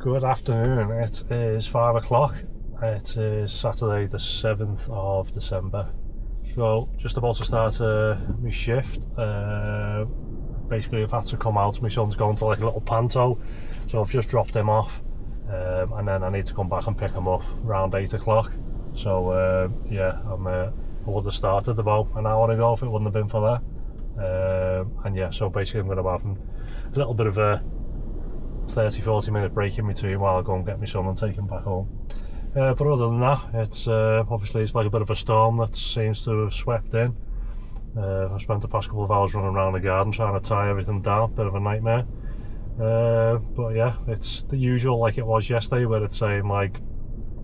Good afternoon, it is 5 o'clock. It is Saturday the 7th of December. So just about to start my shift. Basically I've had to come out, my son's going to like a little panto, so I've just dropped him off, and then I need to come back and pick him up around 8 o'clock. So yeah, I would have started about an hour ago if it wouldn't have been for that. And yeah, so basically I'm going to have a little bit of a 30-40 minute break in between while I go and get my son and take him back home. But other than that, it's obviously it's like a bit of a storm that seems to have swept in. I spent the past couple of hours running around the garden trying to tie everything down, bit of a nightmare. But yeah, it's the usual like it was yesterday, where it's saying like,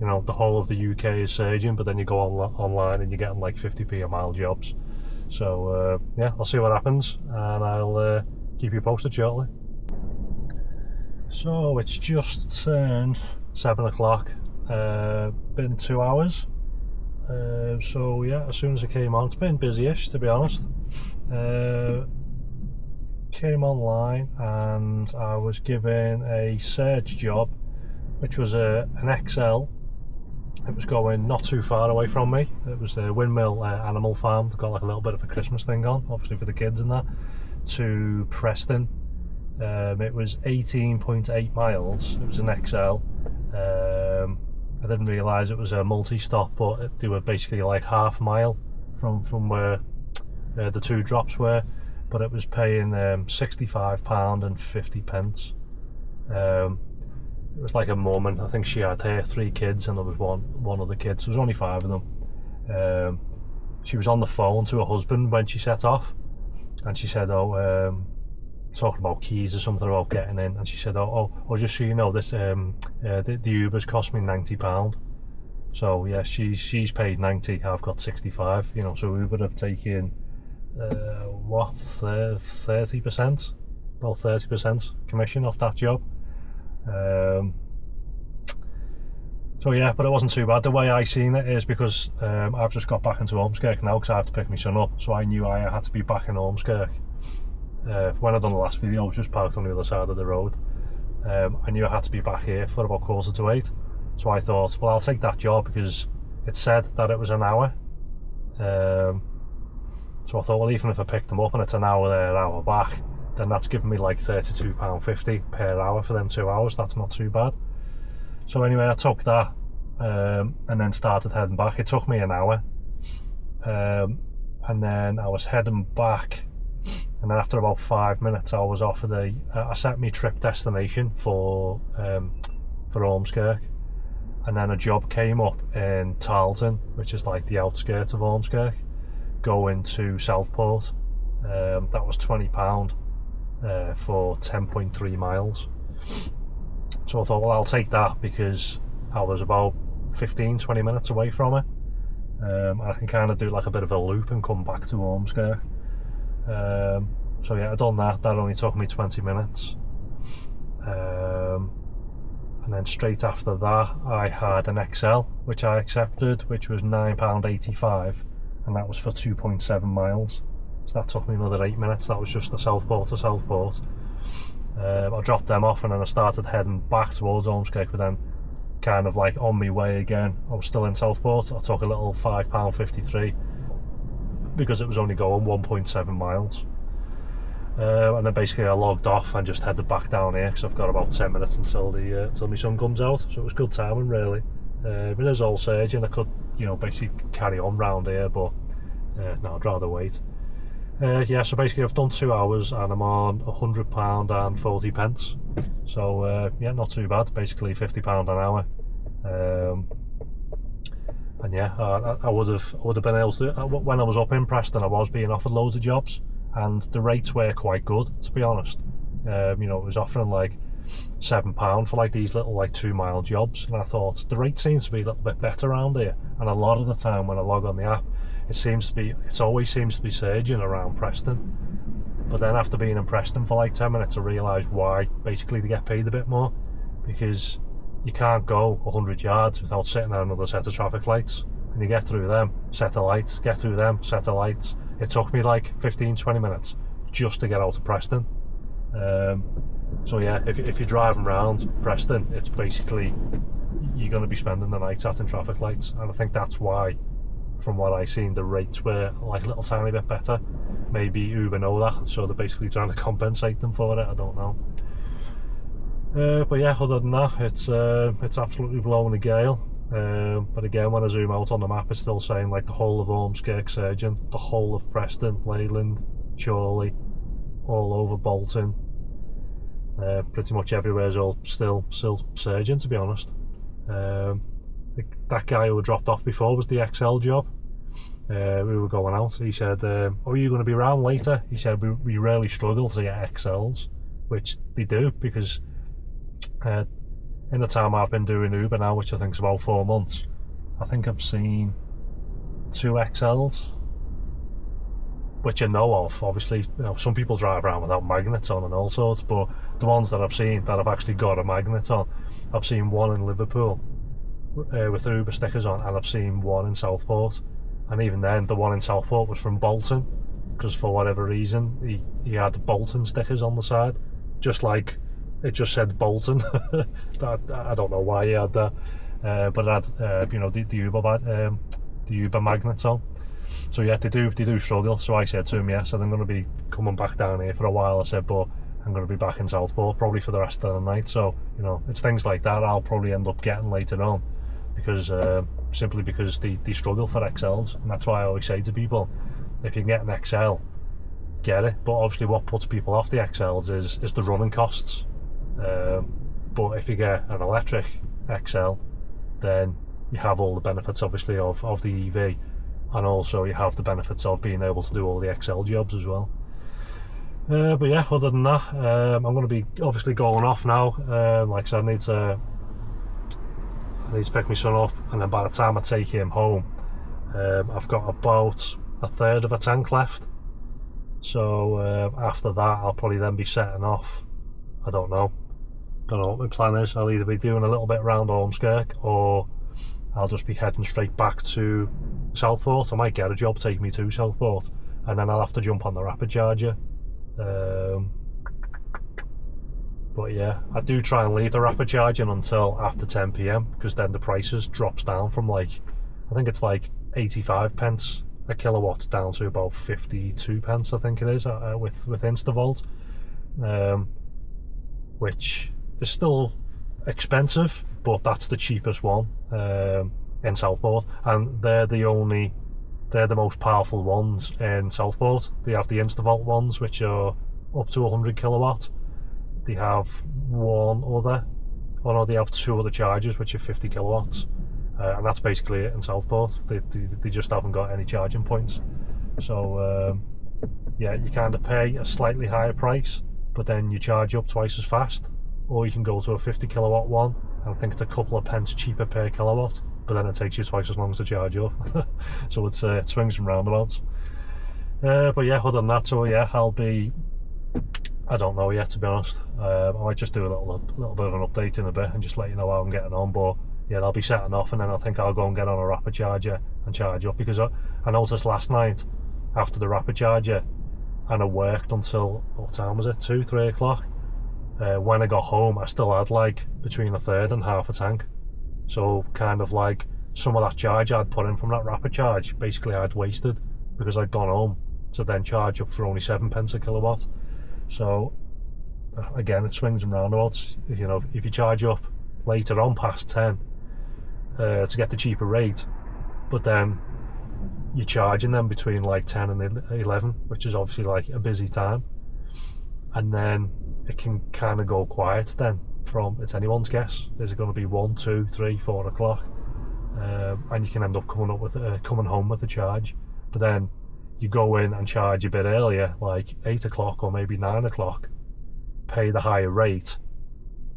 you know, the whole of the UK is surging, but then you go online and you're getting like 50p a mile jobs. So yeah, I'll see what happens, and I'll keep you posted shortly. So it's just turned 7 o'clock, been 2 hours. So yeah, as soon as it came on, it's been busy-ish to be honest. Came online and I was given a surge job, which was an XL. It was going not too far away from me. It was the Windmill Animal Farm. They've got like a little bit of a Christmas thing on, obviously for the kids and that, to Preston. It was 18.8 miles. It was an XL. I didn't realise it was a multi-stop, but they were basically like half mile from where the two drops were. But it was paying £65 and 50 pence. It was like a mum, and I think she had her 3 kids, and there was one other kid, so there was only 5 of them. She was on the phone to her husband when she set off, and she said, talking about keys or something about getting in, and she said, oh, just so you know, this the Uber's cost me £90. So yeah, she's paid 90, I've got 65, you know, so we would have taken what, 30%, well, 30% commission off that job. So yeah, but it wasn't too bad. The way I seen it is because I've just got back into Ormskirk now because I have to pick my son up, so I knew I had to be back in Ormskirk. When I'd done the last video, I was just parked on the other side of the road. I knew I had to be back here for about 7:45, so I thought, well, I'll take that job because it said that it was an hour. So I thought, well, even if I picked them up and it's an hour there, an hour back, then that's giving me like £32.50 per hour for them 2 hours. That's not too bad. So anyway, I took that and then started heading back. It took me an hour, and then I was heading back. And then after about 5 minutes, I was offered I set my trip destination for Ormskirk, and then a job came up in Tarleton, which is like the outskirts of Ormskirk, going to Southport. That was £20 for 10.3 miles. So I thought, well, I'll take that because I was about 15-20 minutes away from it. I can kind of do like a bit of a loop and come back to Ormskirk. So yeah, I done that. That only took me 20 minutes. And then straight after that, I had an XL, which I accepted, which was £9.85, and that was for 2.7 miles. So that took me another 8 minutes. That was just the Southport to Southport. I dropped them off, and then I started heading back towards Ormskirk, but then kind of like on my way again, I was still in Southport. I took a little £5.53 because it was only going 1.7 miles. And then basically I logged off and just headed back down here because I've got about 10 minutes until my son comes out. So it was good timing really. It is all surging. I could, you know, basically carry on round here, but no, I'd rather wait. Yeah, so basically I've done 2 hours and I'm on £100 and 40 pence. So yeah, not too bad. Basically £50 an hour. And yeah, I would have been able to. When I was up in Preston, I was being offered loads of jobs, and the rates were quite good, to be honest. You know, it was offering like £7 for like these little like 2 mile jobs, and I thought the rate seems to be a little bit better around here. And a lot of the time when I log on the app, it always seems to be surging around Preston. But then after being in Preston for like 10 minutes, I realised why. Basically, they get paid a bit more because you can't go 100 yards without sitting on another set of traffic lights, and you get through them, set of lights, get through them, set of lights. It took me like 15-20 minutes just to get out of Preston. So yeah, if you're driving around Preston, it's basically you're going to be spending the night at in traffic lights, and I think that's why, from what I seen, the rates were like a little tiny bit better. Maybe Uber know that, so they're basically trying to compensate them for it. I don't know. But yeah, other than that, it's absolutely blowing a gale. But again, when I zoom out on the map, it's still saying like the whole of Ormskirk surging, the whole of Preston, Leyland, Chorley, all over Bolton. Pretty much everywhere's all still surging, to be honest. That guy who dropped off before was the XL job. We were going out. He said, "Oh, are you going to be around later?" He said, "We really struggle to get XLs," which they do, because in the time I've been doing Uber now, which I think is about 4 months, I think I've seen 2 XLs, which I know of. Obviously, some people drive around without magnets on and all sorts, but the ones that I've seen that I've actually got a magnet on, I've seen one in Liverpool with Uber stickers on, and I've seen one in Southport, and even then the one in Southport was from Bolton, because for whatever reason he had Bolton stickers on the side, just like it just said Bolton. I don't know why he had that, but it had the Uber magnets on. So yeah, they do struggle. So I said to him, yes, I'm going to be coming back down here for a while. I said, but I'm going to be back in Southport probably for the rest of the night. So it's things like that I'll probably end up getting later on, because simply because they struggle for XLs, and that's why I always say to people, if you can get an XL, get it. But obviously what puts people off the XLs is the running costs. But if you get an electric XL, then you have all the benefits obviously of the EV, and also you have the benefits of being able to do all the XL jobs as well. But yeah, other than that, I'm going to be obviously going off now. Like I said, I need to pick my son up, and then by the time I take him home, I've got about a third of a tank left. So after that, I'll probably then be setting off. I don't know what my plan is. I'll either be doing a little bit around Ormskirk, or I'll just be heading straight back to Southport. I might get a job taking me to Southport, and then I'll have to jump on the rapid charger. But yeah, I do try and leave the rapid charging until after 10 PM, because then the prices drops down from I think it's 85 pence a kilowatt down to about 52 pence, I think it is, with Instavolt, which is still expensive, but that's the cheapest one in Southport, and they're the most powerful ones in Southport. They have the Instavolt ones, which are up to 100 kilowatt. They have they have 2 other chargers which are 50 kilowatts, and that's basically it in Southport. They just haven't got any charging points. So yeah, you kind of pay a slightly higher price, but then you charge up twice as fast, or you can go to a 50 kilowatt one, and I think it's a couple of pence cheaper per kilowatt, but then it takes you twice as long to charge up. So it swings and roundabouts. But yeah, other than that, so yeah, I don't know yet, to be honest. I might just do a little bit of an update in a bit and just let you know how I'm getting on. But yeah, I'll be setting off, and then I think I'll go and get on a rapid charger and charge up, because I noticed last night after the rapid charger, and I worked until, what time was it, 2-3 o'clock. When I got home, I still had between a third and half a tank. So kind of some of that charge I'd put in from that rapid charge, basically I'd wasted, because I'd gone home to then charge up for only 7 pence a kilowatt. So again, it swings and roundabouts. If you charge up later on past 10 to get the cheaper rate, but then you're charging them between 10 and 11, which is obviously a busy time, and then it can kind of go quiet then. It's anyone's guess, is it going to be 1, 2, 3, 4 o'clock, and you can end up coming home with a charge. But then you go in and charge a bit earlier, 8 o'clock or maybe 9 o'clock, pay the higher rate,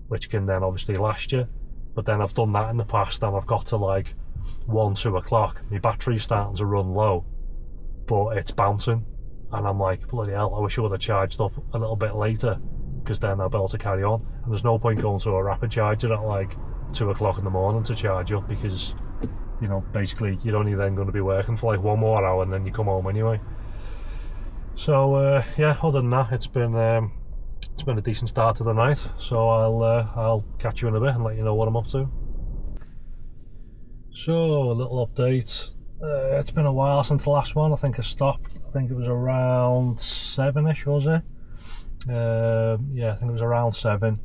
which can then obviously last you. But then I've done that in the past, and I've got to 1, 2 o'clock, my battery's starting to run low, but it's bouncing, and I'm bloody hell, I wish I would have charged up a little bit later, because then I'll be able to carry on. And there's no point going to a rapid charger at 2 o'clock in the morning to charge up, because basically you're only then going to be working for 1 more hour, and then you come home anyway. So yeah, other than that, it's been it's been a decent start to the night, so I'll catch you in a bit and let you know what I'm up to. So, a little update. It's been a while since the last one. I think I stopped. I think it was around 7ish, was it? Yeah, I think it was around 7.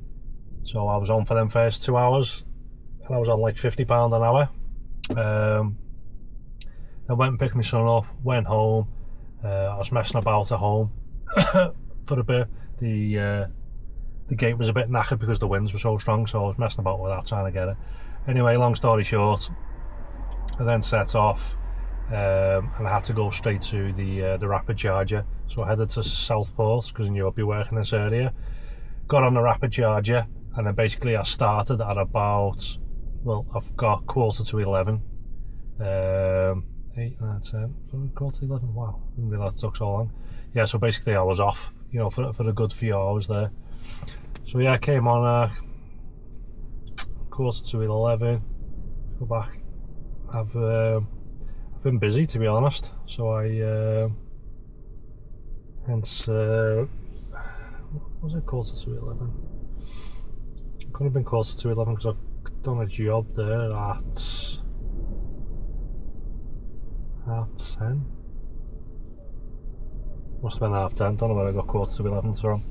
So I was on for them first 2 hours, and I was on like £50 an hour. I went and picked my son up, went home. I was messing about at home for a bit. The gate was a bit knackered because the winds were so strong, so I was messing about with that, trying to get it. Anyway, long story short, I then set off, and I had to go straight to the rapid charger. So I headed to Southport because I knew I'd be working this area. Got on the rapid charger, and then basically I started at about, well, I've got 11:15. 8, 9, 10, 11. Wow, didn't realise it took so long. Yeah, so basically I was off, you know, for a good few hours there. So yeah, I came on 11:15. Go back. I've been busy, to be honest. So hence was it 11:15? It could have been 11:15 because I've done a job there at 10:30. Must have been 10:30. Don't know where I got 11:15 from.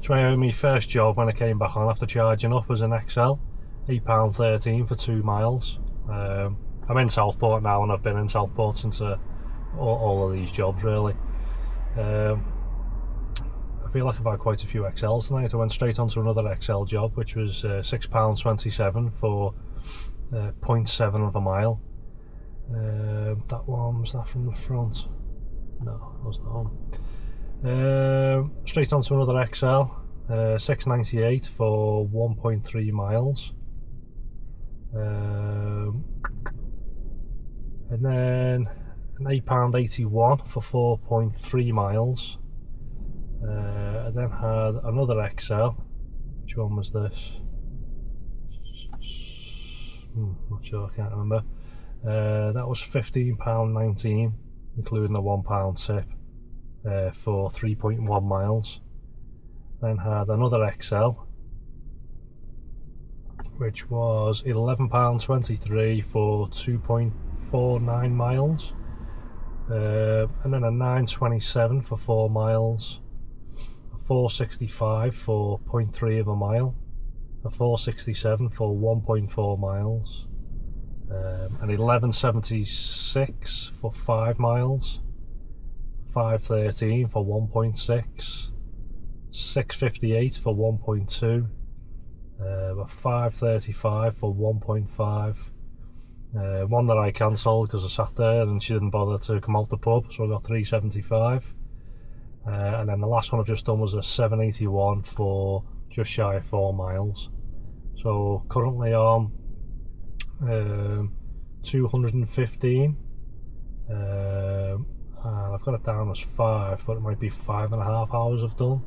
So anyway, my first job when I came back on after charging up was an XL, £8.13 for 2 miles. I'm in Southport now, and I've been in Southport since all of these jobs really. I feel like I've had quite a few XLs tonight. I went straight onto another XL job, which was £6.27 for 0.7 of a mile. That one, was that from the front? No, it wasn't home. Straight onto another XL, £6.98 for 1.3 miles. And then an £8.81 for 4.3 miles. I then had another XL. Which one was this? Not sure, I can't remember. That was £15.19, including the £1 tip, for 3.1 miles. Then had another XL, which was £11.23 for 2.49 miles. And then a £9.27 for 4 miles. A £4.65 for 0.3 of a mile. A £4.67 for 1.4 miles. An £11.76 for 5 miles. £5.13 for 1.6. £6.58 for 1.2. A £5.35 for 1.5. One that I cancelled because I sat there and she didn't bother to come out the pub, so I got £3.75. And then the last one I've just done was a £7.81 for just shy of 4 miles. So currently on 215, and I've got it down as 5, but it might be 5.5 hours I've done.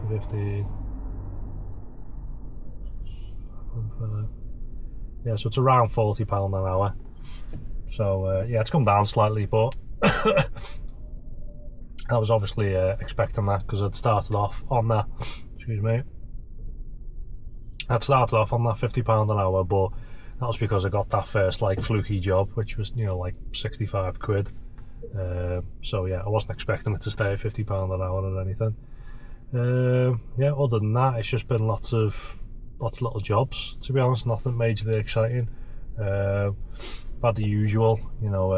15. Yeah, so it's around £40 an hour. So yeah, it's come down slightly, but I was obviously expecting that because I'd started off on that. Excuse me. I'd started off on that £50 an hour, but that was because I got that first like fluky job, which was, you know, like 65 quid. So yeah, I wasn't expecting it to stay at £50 an hour or anything. Yeah, other than that, it's just been lots of little jobs, to be honest. Nothing majorly exciting. Had the usual, you know,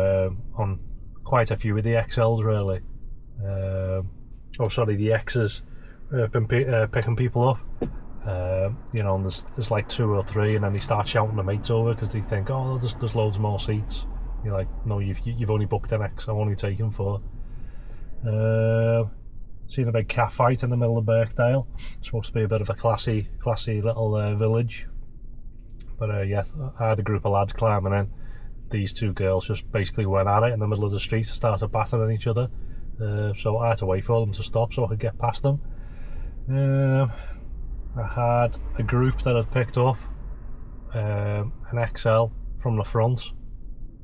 on quite a few of the XLs really. Oh sorry, the X's. I've been picking people up. You know, and there's like 2 or 3, and then they start shouting the mates over because they think, oh, there's loads more seats. You're like, no, you've only booked an X. I'm only taking 4. Seen a big cat fight in the middle of Birkdale. It's supposed to be a bit of a classy little village. But yeah, I had a group of lads climbing in. These 2 girls just basically went at it in the middle of the street, started battering each other. So I had to wait for them to stop so I could get past them. I had a group that had picked up an XL from the front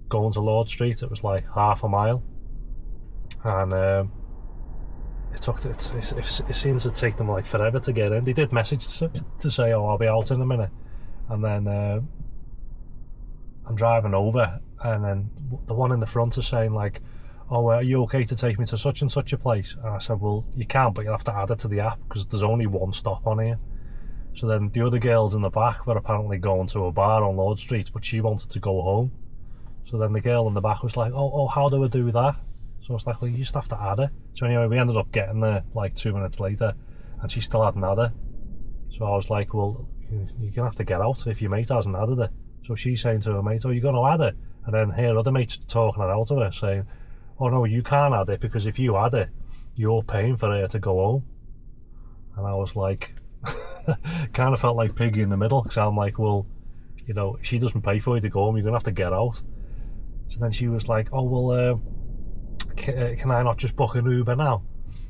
going to Lord Street. It was like half a mile, and it seems to take them like forever to get in. They did message to say, oh, I'll be out in a minute, and then I'm driving over, and then the one in the front is saying like, oh, are you okay to take me to such and such a place? And I said, well, you can, but you'll have to add it to the app because there's only one stop on here. So then the other girls in the back were apparently going to a bar on Lord Street, but she wanted to go home. So then the girl in the back was like, oh, how do I do that? So I was like, well, you just have to add it. So anyway, we ended up getting there like 2 minutes later, and she still hadn't added. So I was like, well, you're going to have to get out if your mate hasn't added it. So she's saying to her mate, oh, you're going to add it? And then her other mate's talking her out of her, saying, oh no, you can't add it because if you add it, you're paying for her to go home. And I was like, kind of felt like Piggy in the middle, because I'm like, well, you know, she doesn't pay for you to go home, you're going to have to get out. So then she was like, oh, well, can I not just book an Uber now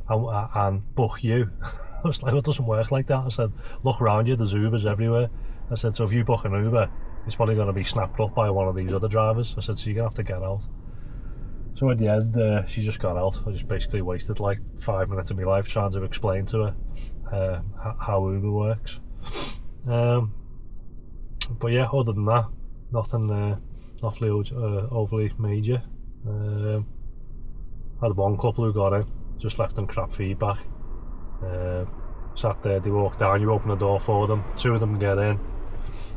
and book you? I was like, well, it doesn't work like that. I said, look around you, there's Ubers everywhere. I said, so if you book an Uber, it's probably going to be snapped up by one of these other drivers. I said, so you're going to have to get out. So at the end, she just got out. I just basically wasted like 5 minutes of my life trying to explain to her how Uber works. But yeah, other than that, nothing overly major. Had one couple who got in, just left them crap feedback. Sat there, they walked down, you open the door for them, 2 of them get in.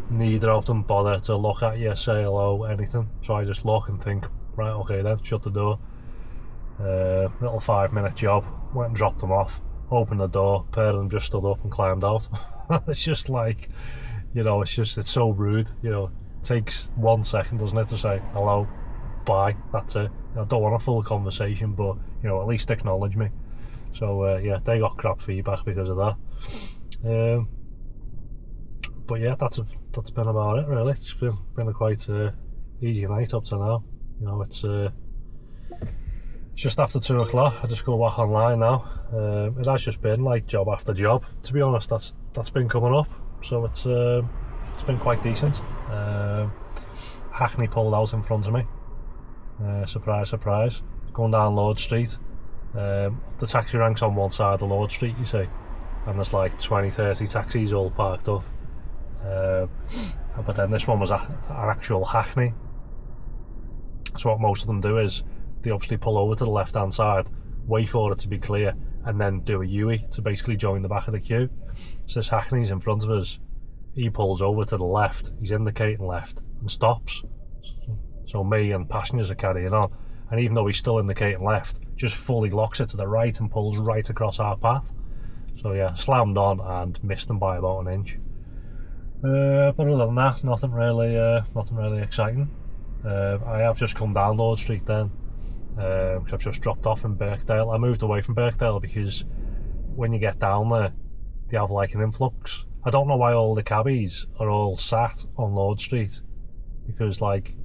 Neither of them bother to look at you, say hello, anything. So I just look and think, right, okay then, shut the door. Little 5-minute job, went and dropped them off, opened the door, pair of them just stood up and climbed out. It's just like, you know, it's so rude, you know. It takes 1 second, doesn't it, to say hello, bye, that's it. I don't want a full conversation, but, you know, at least acknowledge me. So yeah, they got crap feedback because of that. But yeah, that's been about it really. It's been a quite easy night up to now. You know, it's just after 2 o'clock. I just go back online now. It has just been like job after job. To be honest, that's been coming up. So it's been quite decent. Hackney pulled out in front of me. Surprise, surprise. Going down Lord Street. The taxi rank's on one side of Lord Street, you see, and there's like 20-30 taxis all parked up. But then this one was an actual Hackney. So what most of them do is they obviously pull over to the left hand side, wait for it to be clear, and then do a U-E to basically join the back of the queue. So this Hackney's in front of us, he pulls over to the left, he's indicating left and stops. So me and passengers are carrying on, and even though he's still indicating left, just fully locks it to the right and pulls right across our path. So yeah, slammed on and missed them by about 1 inch. But other than that, nothing really exciting. I have just come down Lord Street then, because I've just dropped off in Birkdale. I moved away from Birkdale because when you get down there, they have like an influx. I don't know why all the cabbies are all sat on Lord Street, because like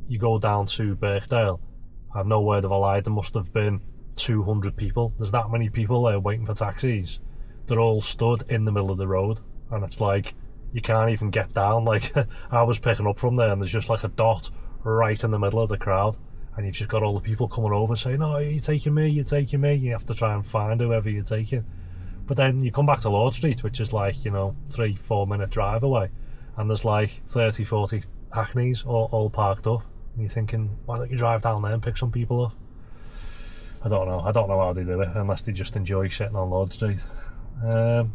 you go down to Birkdale, I've no word of a lie, there must have been 200 people. There's that many people there waiting for taxis. They're all stood in the middle of the road, and it's like you can't even get down. Like I was picking up from there, and there's just like a dot right in the middle of the crowd, and you've just got all the people coming over saying, "Oh, you're taking me, you're taking me." You have to try and find whoever you're taking. But then you come back to Lord Street, which is like, you know, 3-4 minute drive away, and there's like 30-40 Hackneys all parked up. And you're thinking, why don't you drive down there and pick some people up? I don't know how they do it, unless they just enjoy sitting on Lord Street. So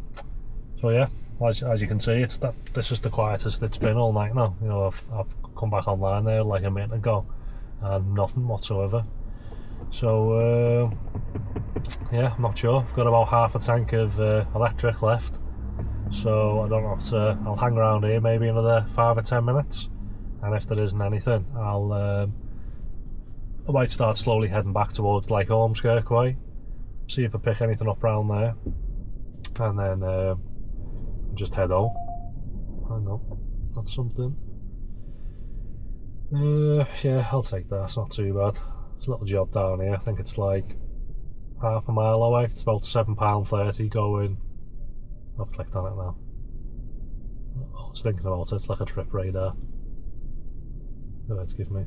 yeah, as you can see, this is the quietest it's been all night now. You know, I've come back online there like a minute ago, and nothing whatsoever. So yeah, I'm not sure. I've got about half a tank of electric left, so I don't know. I'll hang around here maybe another 5 or 10 minutes, and if there isn't anything, I might start slowly heading back towards like Ormskirk way, see if I pick anything up around there, and then just head home. Hang on, that's something. Yeah, I'll take that. It's not too bad. It's a little job down here. I think it's like half a mile away. It's about £7.30 going. I've clicked on it now. I was thinking about it. It's like a trip radar. Let's give me.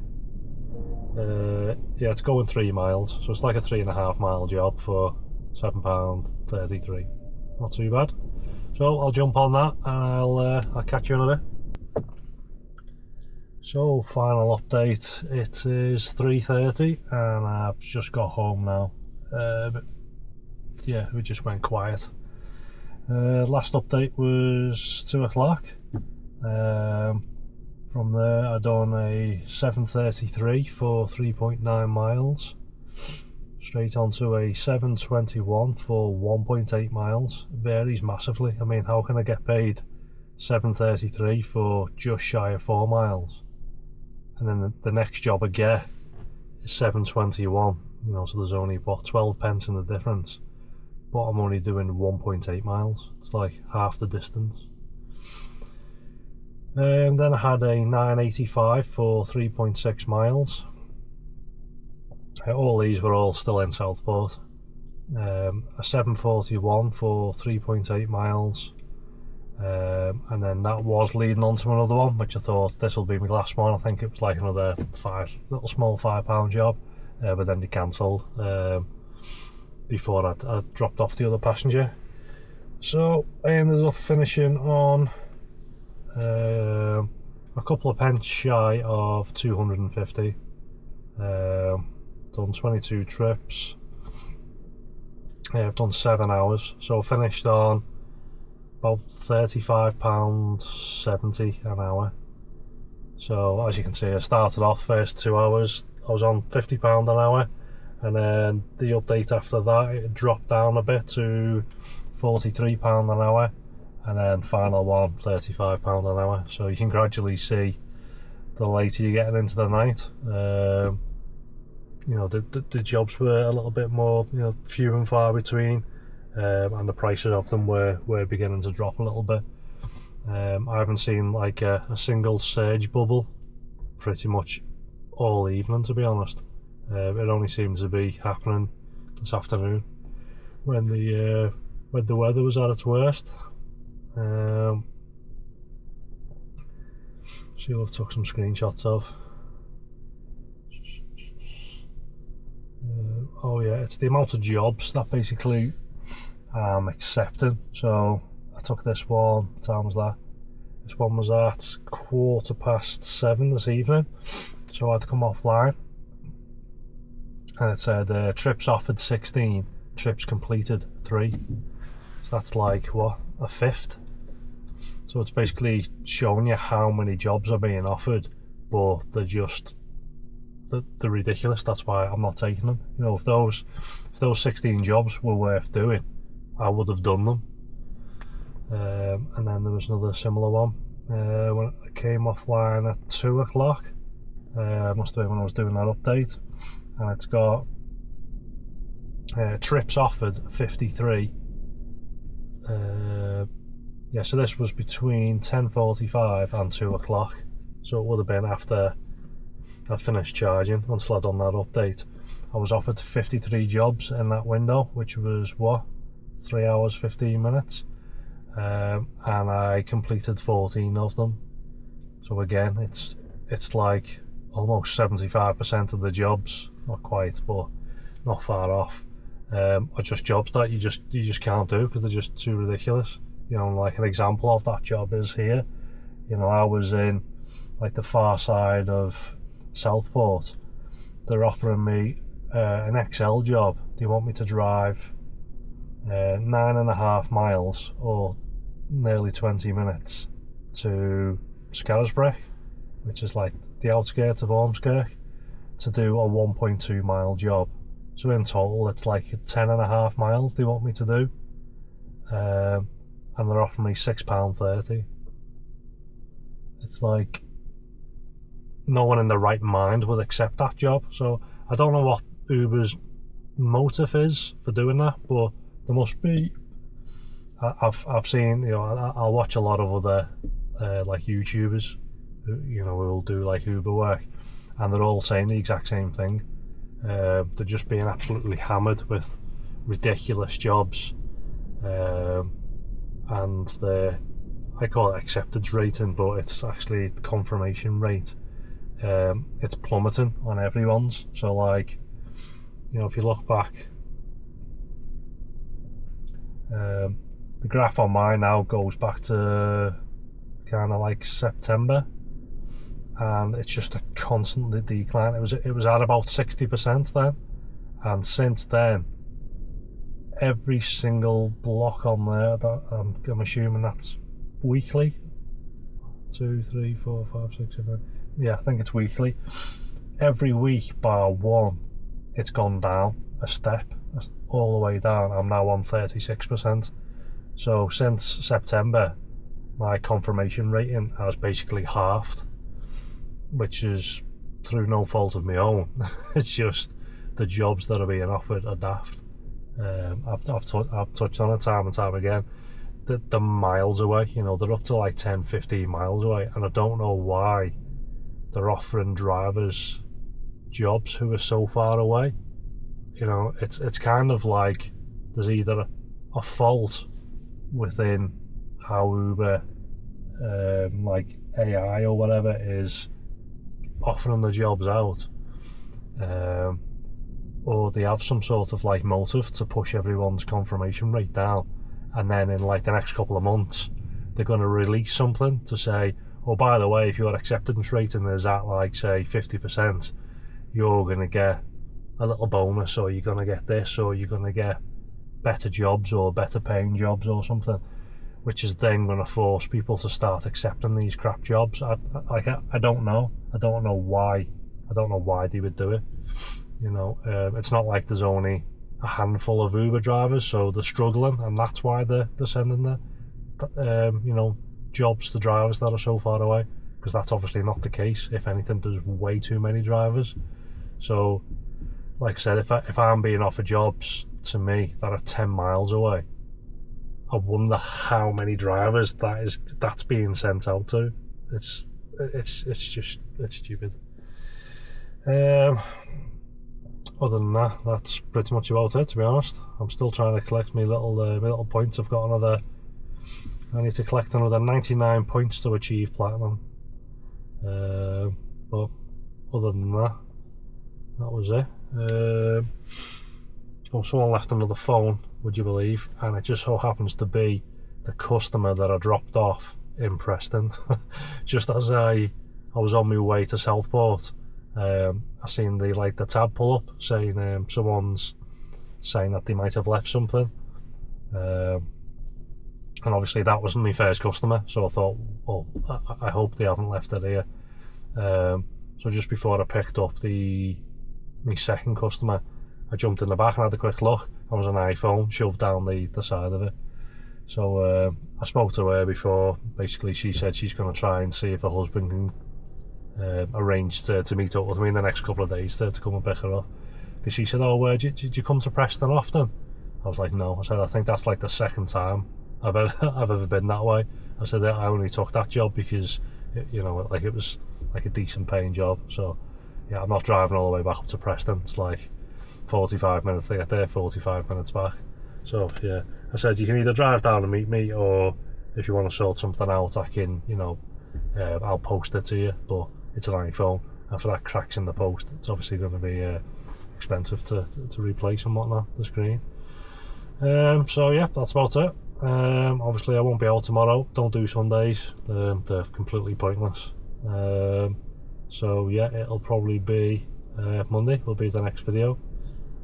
Yeah, it's going 3 miles, so it's like a 3.5 mile job for £7.33. Not too bad. So I'll jump on that and I'll catch you in a bit. So final update, it is 3:30 and I've just got home now. But yeah, we just went quiet. Last update was 2 o'clock. From there I done a 7:33 for 3.9 miles. Straight onto a 7:21 for 1.8 miles. It varies massively. I mean, how can I get paid 7:33 for just shy of 4 miles? And then the next job I get is 7:21. You know, so there's only what 12 pence in the difference. But I'm only doing 1.8 miles. It's like half the distance. Then I had a 9:85 for 3.6 miles. All these were all still in Southport. A 7:41 for 3.8 miles. And then that was leading on to another one, which I thought this will be my last one. I think it was like another small £5 job, but then they cancelled before I dropped off the other passenger. So I ended up finishing on a couple of pence shy of 250. Done 22 trips. I've done 7 hours, so I finished on about £35.70 an hour. So as you can see, I started off first 2 hours, I was on £50 an hour, and then the update after that it dropped down a bit to £43 an hour, and then final one £35 an hour. So you can gradually see the later you're getting into the night, you know, the jobs were a little bit more, you know, few and far between, and the prices of them were beginning to drop a little bit. I haven't seen like a single surge bubble pretty much all evening, to be honest. It only seems to be happening this afternoon when the weather was at its worst. See what I've took some screenshots of. Oh yeah, it's the amount of jobs that basically I'm accepting. So I took this one, what time was that? This one was at 7:15 this evening, so I had to come offline, and it said trips offered 16, trips completed 3. So that's like what, a fifth. So it's basically showing you how many jobs are being offered, but they're ridiculous. That's why I'm not taking them. You know, if those 16 jobs were worth doing, I would have done them. And then there was another similar one when I came offline at 2 o'clock. Must have been when I was doing that update, and it's got trips offered 53. Yeah, so this was between 10:45 and 2 o'clock, so it would have been after I finished charging until I'd done that update. I was offered 53 jobs in that window, which was what, 3 hours 15 minutes, and I completed 14 of them. So again, it's like almost 75% of the jobs, not quite, but not far off, are just jobs that you just can't do because they're just too ridiculous. You know, like an example of that job is here. You know, I was in like the far side of Southport. They're offering me an XL job. Do you want me to drive 9.5 miles or nearly 20 minutes to Skelmersdale, which is like the outskirts of Ormskirk, to do a 1.2 mile job? So in total it's like 10.5 miles they want me to do, and they're offering me £6.30. It's like no one in their right mind would accept that job. So I don't know what Uber's motive is for doing that, but there must be. I've seen, you know, I'll watch a lot of other like YouTubers who, you know, will do like Uber work, and they're all saying the exact same thing. They're just being absolutely hammered with ridiculous jobs, and I call it acceptance rating, but it's actually the confirmation rate. It's plummeting on everyone's. So like, you know, if you look back The graph on mine now goes back to kind of like September, and it's just a constant decline. It was at about 60% then, and since then every single block on there, I'm assuming that's weekly. 2, 3, 4, 5, 6, 7. Yeah, I think it's weekly. Every week bar one, it's gone down a step, all the way down. I'm now on 36%. So since September, my confirmation rating has basically halved, which is through no fault of my own. It's just the jobs that are being offered are daft. I've touched on it time and time again. The miles away, you know, they're up to like 10, 15 miles away, and I don't know why they're offering drivers jobs who are so far away. You know, it's kind of like there's either a fault within how Uber, like AI or whatever, is offering the jobs out, or they have some sort of like motive to push everyone's confirmation rate down, and then in like the next couple of months they're going to release something to say, oh, by the way, if your acceptance rating is at like say 50%, you're going to get a little bonus, or you're going to get this, or you're going to get better jobs or better paying jobs or something, which is then going to force people to start accepting these crap jobs. I don't know why they would do it. You know, it's not like there's only a handful of Uber drivers, so they're struggling, and that's why they're sending the you know, jobs to drivers that are so far away, because that's obviously not the case. If anything, there's way too many drivers. So like I said, if I'm being offered jobs to me that are 10 miles away, I wonder how many drivers that's being sent out to. It's stupid. Other than that, that's pretty much about it, to be honest. I'm still trying to collect my little points. I've got I need to collect another 99 points to achieve platinum. But other than that was it. Oh, someone left another phone, would you believe? And it just so happens to be the customer that I dropped off in Preston. Just as I was on my way to Southport, I seen the tab pull up saying someone's saying that they might have left something, and obviously that wasn't my first customer, so I thought, well, I hope they haven't left it here. So just before I picked up my second customer, I jumped in the back and had a quick look. There was an iPhone shoved down the side of it. So I spoke to her before. Basically, she said she's going to try and see if her husband can arrange to meet up with me in the next couple of days to come and pick her up. Because she said, oh, did you come to Preston often? I was like, no. I said, I think that's like the second time I've ever been that way. I said that I only took that job because you know, like it was like a decent paying job. So yeah, I'm not driving all the way back up to Preston. It's like 45 minutes to get there, 45 minutes back. So yeah, I said you can either drive down and meet me, or if you want to sort something out, I can, you know, I'll post it to you. But it's an iPhone. After that cracks in the post, it's obviously going to be expensive to replace and whatnot, the screen. So yeah, that's about it. Obviously I won't be out tomorrow. Don't do Sundays, they're completely pointless. So yeah, it'll probably be Monday will be the next video.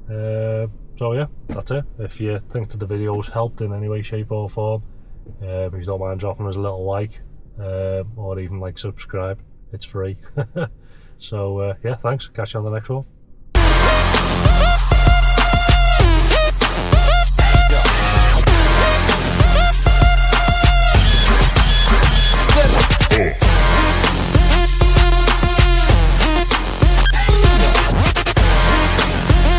So yeah, that's it. If you think that the video's helped in any way, shape or form, if you don't mind dropping us a little like, or even like subscribe, it's free. So yeah, thanks, catch you on the next one.